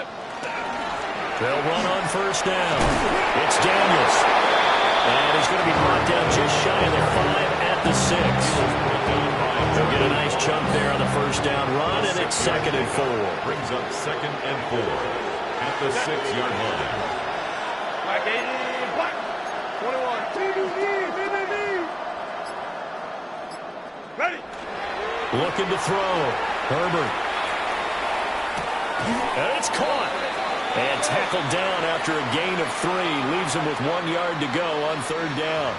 They'll run on first down. It's Daniels. And he's going to be brought down just shy of the 5 at the 6. They'll get a nice chunk there on the first down run, and it's 2nd and 4. Brings up 2nd and 4 at the 6-yard line. Black 80, black 21. Ready. Looking to throw. Herbert. And it's caught. And tackled down after a gain of 3. Leaves him with 1 yard to go on 3rd down.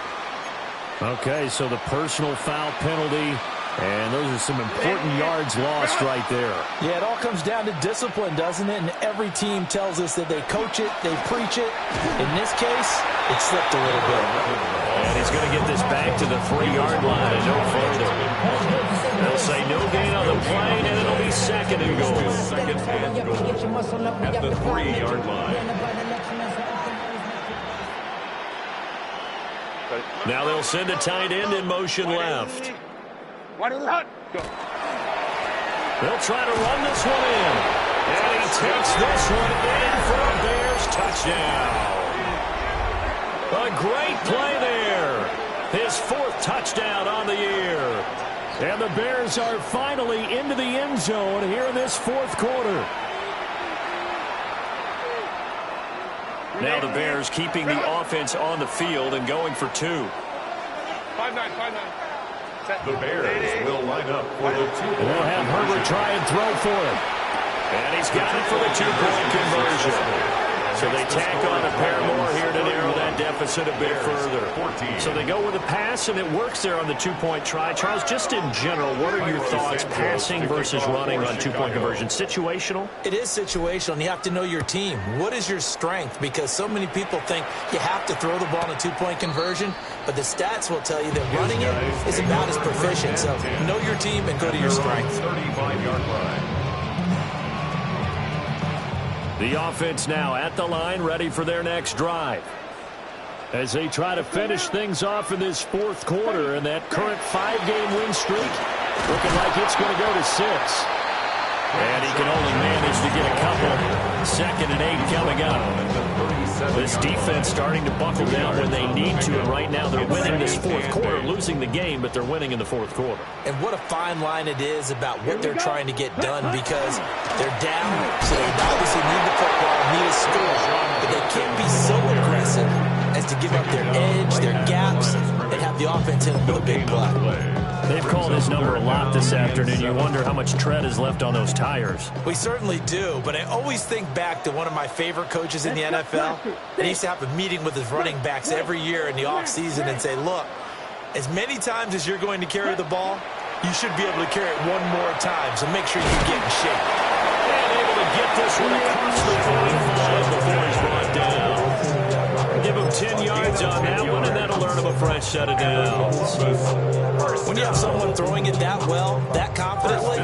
Okay, so the personal foul penalty. And those are some important yards lost right there. Yeah, it all comes down to discipline, doesn't it? And every team tells us that they coach it, they preach it. In this case, it slipped a little bit. And he's going to get this back to the 3-yard line and no further. They'll say no gain on the play, and it'll be 2nd and goal. 2nd and goal at the 3-yard line. Now they'll send a tight end in motion left. They'll try to run this one in. And he takes this one in for a Bears touchdown. A great play there. His 4th touchdown on the year. And the Bears are finally into the end zone here in this 4th quarter. Now the Bears keeping the offense on the field and going for 2. 5-9. The Bears will line up for the 2-point. They'll have Herbert try and throw for it. And he's got it for the 2-point conversion. So they tack on a pair more here to narrow that deficit a bit further. So they go with a pass, and it works there on the 2-point try. Charles, just in general, what are your thoughts passing versus running on 2-point conversion? Situational? It is situational, and you have to know your team. What is your strength? Because so many people think you have to throw the ball in a 2-point conversion, but the stats will tell you that running it is about as proficient. So know your team and go to your strength. 35-yard line. The offense now at the line, ready for their next drive. As they try to finish things off in this 4th quarter, and that current 5-game win streak looking like it's going to go to 6. And he can only manage to get a couple. 2nd and 8 coming up. This defense starting to buckle down when they need to, and right now they're winning this 4th quarter, losing the game, but they're winning in the 4th quarter. And what a fine line it is about what they're trying to get done, because they're down, so they obviously need the football, need a score, but they can't be so aggressive as to give up their edge, their gaps, and have the offense in with a big play. They've called his number a lot this afternoon. You wonder how much tread is left on those tires. We certainly do, but I always think back to one of my favorite coaches in the NFL. And he used to have a meeting with his running backs every year in the offseason and say, look, as many times as you're going to carry the ball, you should be able to carry it one more time, so make sure you get in shape. And able to get this one across the 45 before he's brought down. Give him 10 yards on that one, and that'll earn him a fresh set of downs. When you have someone throwing it that well, that confidently,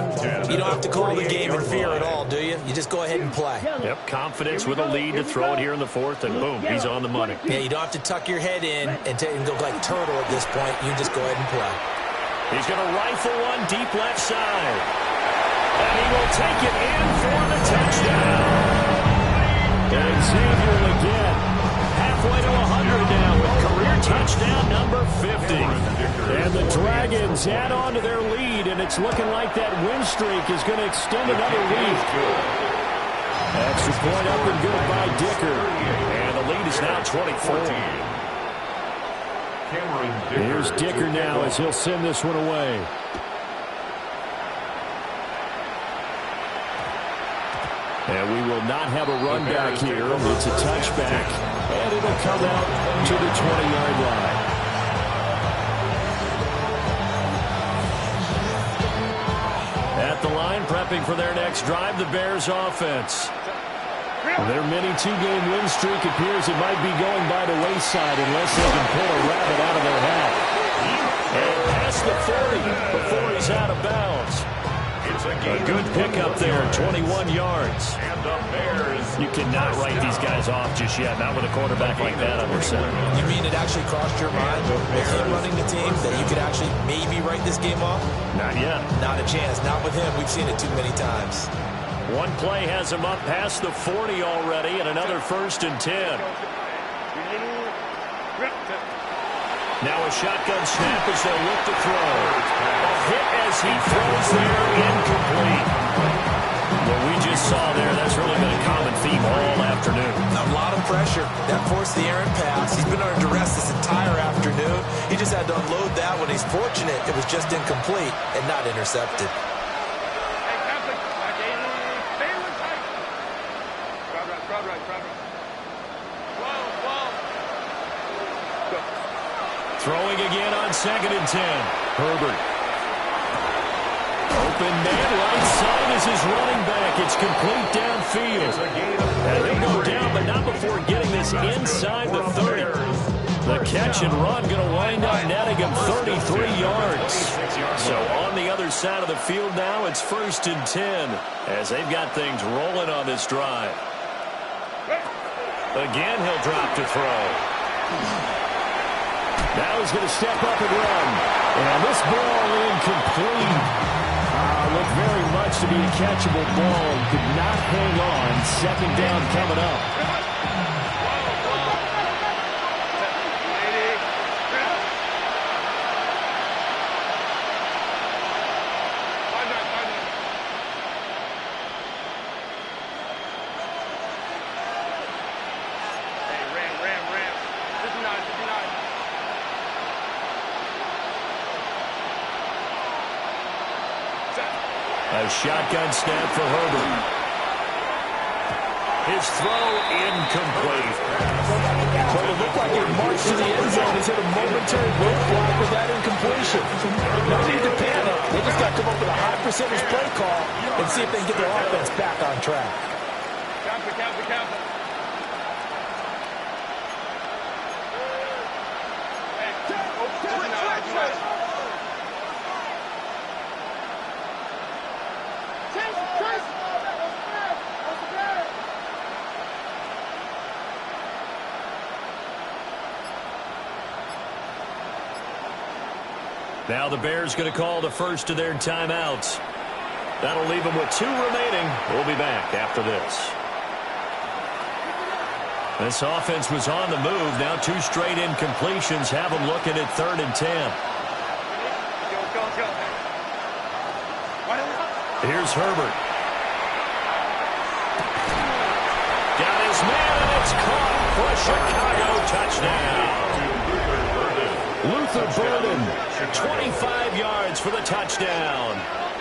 you don't have to call the game in fear at all, do you? You just go ahead and play. Yep, confidence with a lead to throw it here in the 4th, and boom, he's on the money. Yeah, you don't have to tuck your head in and go like turtle at this point. You just go ahead and play. He's going to rifle one deep left side. And he will take it in for the touchdown. And Xavier again, halfway to 100 now with career touchdown number 50. And the Dragons add on to their lead, and it's looking like that win streak is going to extend another week. Extra point up and good by Dicker. And the lead is now 24. Here's Dicker now as he'll send this one away. And we will not have a run back here. It's a touchback, and it'll come out to the 20-yard line. At the line, prepping for their next drive, the Bears offense. Their mini 2-game win streak appears it might be going by the wayside unless they can pull a rabbit out of their hat. And past the 40 before he's out of bounds. A good pickup there, 21 yards. You cannot write these guys off just yet, not with a quarterback like that under center. You mean it actually crossed your mind with him running the team that you could actually maybe write this game off? Not yet. Not a chance. Not with him. We've seen it too many times. One play has him up past the 40 already, and another 1st and 10. Now a shotgun snap as they'll look to throw. A hit as he throws there, incomplete. What we just saw there, that's really been a common theme all afternoon. A lot of pressure. That forced the errant pass. He's been under duress this entire afternoon. He just had to unload that one. He's fortunate it was just incomplete and not intercepted. Throwing again on 2nd and 10. Herbert. Open man, right side is his running back. It's complete downfield. And he'll go down, but not before getting this inside the 30. The catch and run going to wind up netting him 33 yards. So on the other side of the field now, it's 1st and 10 as they've got things rolling on this drive. Again, he'll drop to throw. Now he's going to step up and run. And this ball incomplete. Looked very much to be a catchable ball. Could not hang on. 2nd down coming up. A shotgun snap for Herbert. His throw incomplete. So it looked like it marched to the end zone. He's hit a momentary roadblock with that incompletion. No need to panic. They just got to come up with a high percentage play call and see if they can get their offense back on track. Counter. Now the Bears going to call the first of their timeouts. That'll leave them with 2 remaining. We'll be back after this. This offense was on the move. Now 2 straight incompletions have them looking at 3rd and 10. Here's Herbert. Got his man, and it's caught for a Chicago touchdown. Luther Burden, 25 yards for the touchdown.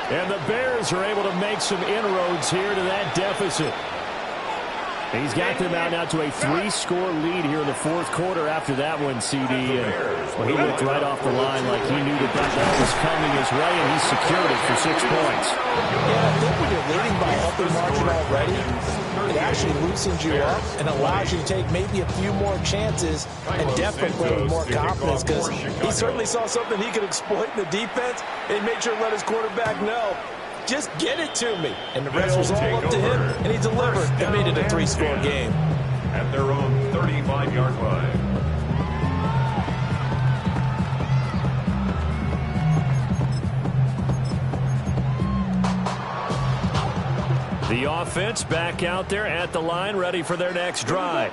And the Bears are able to make some inroads here to that deficit. He's got them out now to a 3-score lead here in the 4th quarter after that one, CD. And well, he looked right off the line like he knew that ball was coming his way, and he secured it for 6 points. Yeah, I think when you're leading by a healthy margin already, it actually loosens you up and allows you to take maybe a few more chances and definitely play with more confidence, because he certainly saw something he could exploit in the defense and made sure to let his quarterback know, just get it to me. And the rest was all up to him, and he delivered and made it a 3-score game. At their own 35-yard line. The offense back out there at the line, ready for their next drive.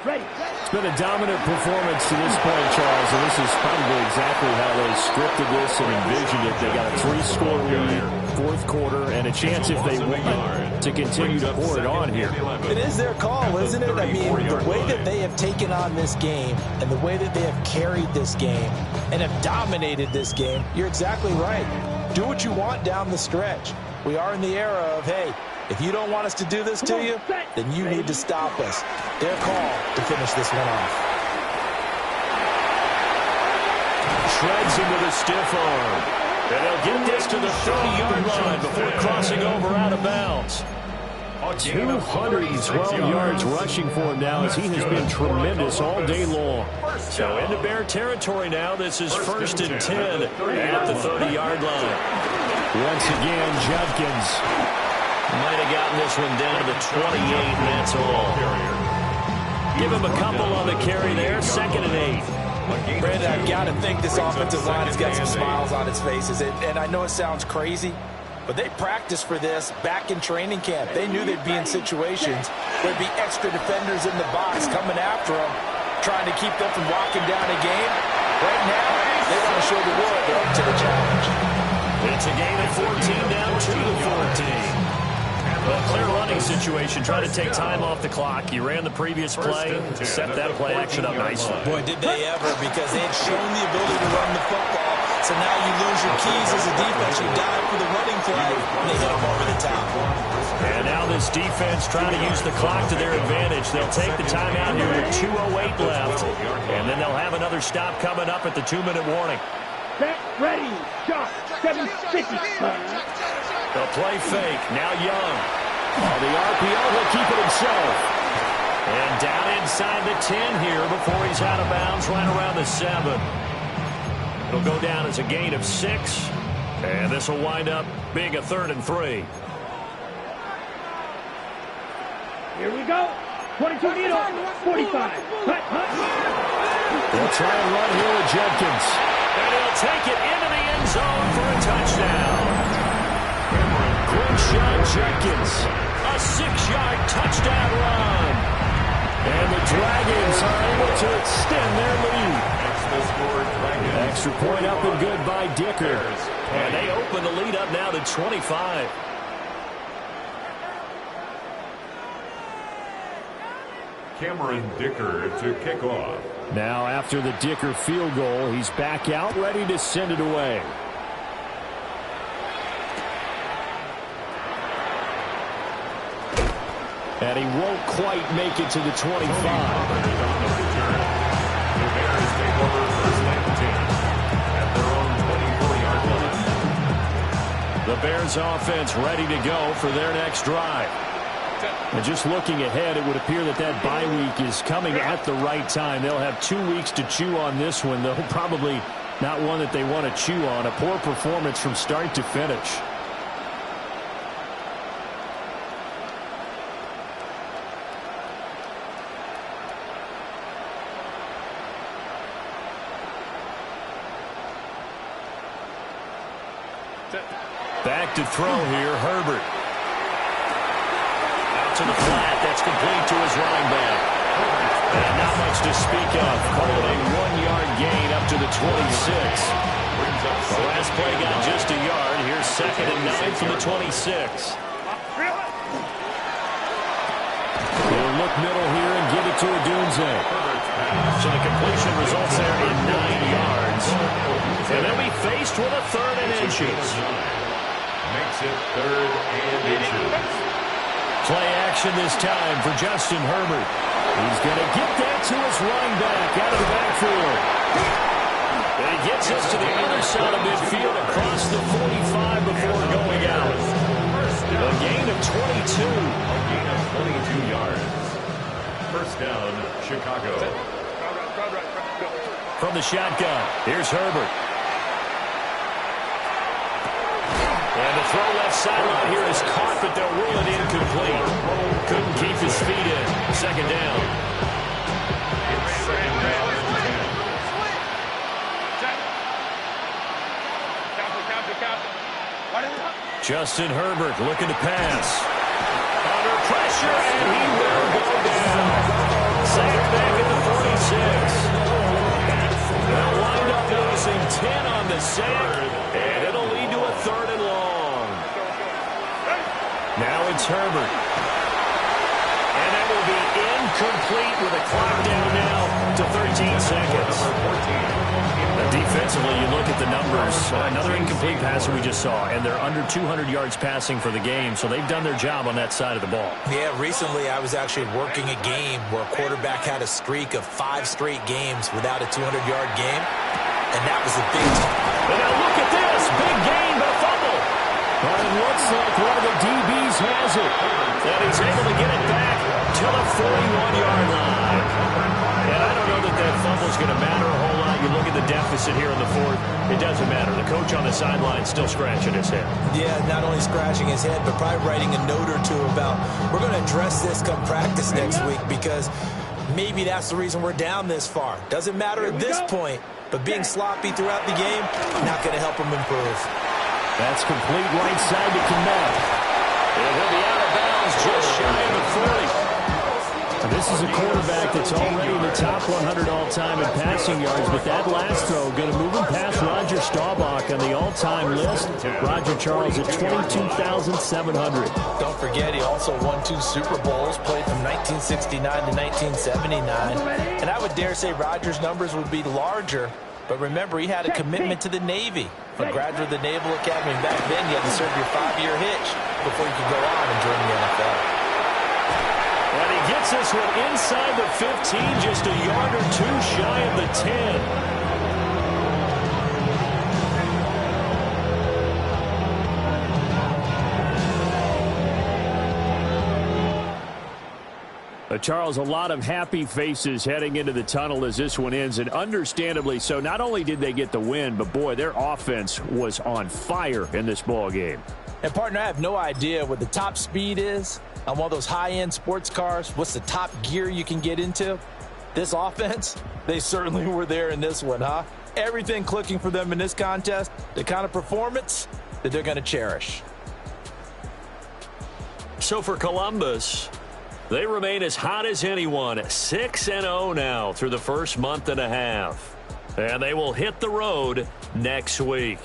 It's been a dominant performance to this point, Charles, and this is probably exactly how they scripted this and envisioned it. They got a 3-score lead, 4th quarter, and a chance if they win to continue to pour it on here. It is their call, isn't it? I mean, the way that they have taken on this game and the way that they have carried this game and have dominated this game, you're exactly right. Do what you want down the stretch. We are in the era of, hey, if you don't want us to do this to you, then you need to stop us. Their call to finish this one off. Shreds him with a stiff arm. And they'll get this to the 30-yard line before crossing over out of bounds. 212 yards rushing for him now as he has been tremendous all day long. So into Bear territory now. This is 1st and 10 at the 30-yard line. Once again, Judkins might have gotten this one down to the 28, and that's all. Give him a couple on the carry there. 2nd and 8. Brandon, I've got to think this offensive line has got some smiles on its faces. And I know it sounds crazy, but they practiced for this back in training camp. They knew they'd be in situations where there'd be extra defenders in the box coming after them, trying to keep them from walking down a game. Right now, they want to show the world they're up to the challenge. It's a gain of 14 down to the 14. Well, clear running situation. Try to take time off the clock. You ran the previous play, set that play action up nicely. Boy, did they ever, because they had shown the ability to run the football. So now you lose your keys as a defense. You dive for the running play, and they hit them over the top. And now this defense trying to use the clock to their advantage. They'll take the timeout here with 2:08 left. And then they'll have another stop coming up at the 2-minute warning. Set, ready, shot, 750. The play fake. Now Young. On the RPO, he'll keep it himself. And down inside the 10 here before he's out of bounds, right around the 7. It'll go down as a gain of 6. And this will wind up being a 3rd and 3. Here we go. 22 needle, 45. They'll try and run here with Jenkins. And he'll take it into the end zone for a touchdown. Quinshon Jenkins, a 6-yard touchdown run. And the Dragons are able to extend their lead. Extra point up and good by Dicker. And they open the lead up now to 25. Cameron Dicker to kick off. Now after the Dicker field goal, he's back out ready to send it away. And he won't quite make it to the 25. The Bears take over first and 10 at their own 24-yard line. The Bears offense ready to go for their next drive. And just looking ahead, it would appear that that bye week is coming at the right time. They'll have 2 weeks to chew on this one, though probably not one that they want to chew on. A poor performance from start to finish. Back to throw here, Herbert. Out to the flat, that's complete to his running back. And not much to speak of. Call it a 1-yard gain up to the 26. The last play got just a yard. Here's 2nd and 9 from the 26. They'll look middle here and give it to Odunze. So the completion results there in 9 yards. And they'll be faced with a 3rd and inches. Makes it 3rd and inches. Play action this time for Justin Herbert. He's going to get that to his running back out of the backfield. And he gets us to the other side of midfield across the 45 before going out. A gain of 22. A gain of 22 yards. First down, Chicago. From the shotgun, here's Herbert. And the throw left sideline here is caught, but they'll rule it incomplete. Couldn't keep his feet in. 2nd down. It's 2nd down and 10. Justin Herbert looking to pass. Under pressure, and he will go down. Sacked back at the 46. They'll wind up losing 10 on the sack, and it'll lead to a 3rd and long. Now it's Herbert. And that will be incomplete with a clock down now to 13 seconds. Defensively, you look at the numbers. Another incomplete pass that we just saw, and they're under 200 yards passing for the game, so they've done their job on that side of the ball. Yeah, recently I was actually working a game where a quarterback had a streak of 5 straight games without a 200-yard game, and that was a big time. And now look at this. Big gain, but a fumble. Well, it looks like one of the DBs has it. And he's able to get it back to the 41-yard line. And I don't know that that fumble's going to matter a whole lot. You look at the deficit here in the 4th. It doesn't matter. The coach on the sideline still scratching his head. Yeah, not only scratching his head, but probably writing a note or two about, we're going to address this come practice next week, because maybe that's the reason we're down this far. Doesn't matter at this point, but being sloppy throughout the game, not going to help him improve. That's complete right side to Kmet. And he'll be out of bounds just shy of the 40. This is a quarterback that's already in the top 100 all-time in passing yards, but that last throw going to move him past Roger Staubach on the all-time list. Roger Charles at 22,700. Don't forget, he also won 2 Super Bowls, played from 1969 to 1979. And I would dare say Roger's numbers would be larger, but remember, he had a commitment to the Navy. For graduate of the Naval Academy, back then you had to serve your 5-year hitch before you could go on and join the NFL. And he gets this one inside the 15, just a yard or 2 shy of the 10. Charles, a lot of happy faces heading into the tunnel as this one ends, and understandably so. Not only did they get the win, but boy, their offense was on fire in this ball game. And partner, I have no idea what the top speed is on one of those high-end sports cars. What's the top gear you can get into? This offense, they certainly were there in this one, huh? Everything clicking for them in this contest, the kind of performance that they're going to cherish. So for Columbus, they remain as hot as anyone, 6-0 now through the first month and a half. And they will hit the road next week.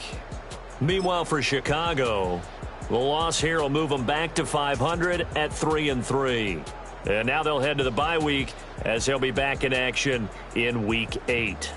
Meanwhile, for Chicago, the loss here will move them back to 500 at 3-3. And now they'll head to the bye week as they'll be back in action in Week 8.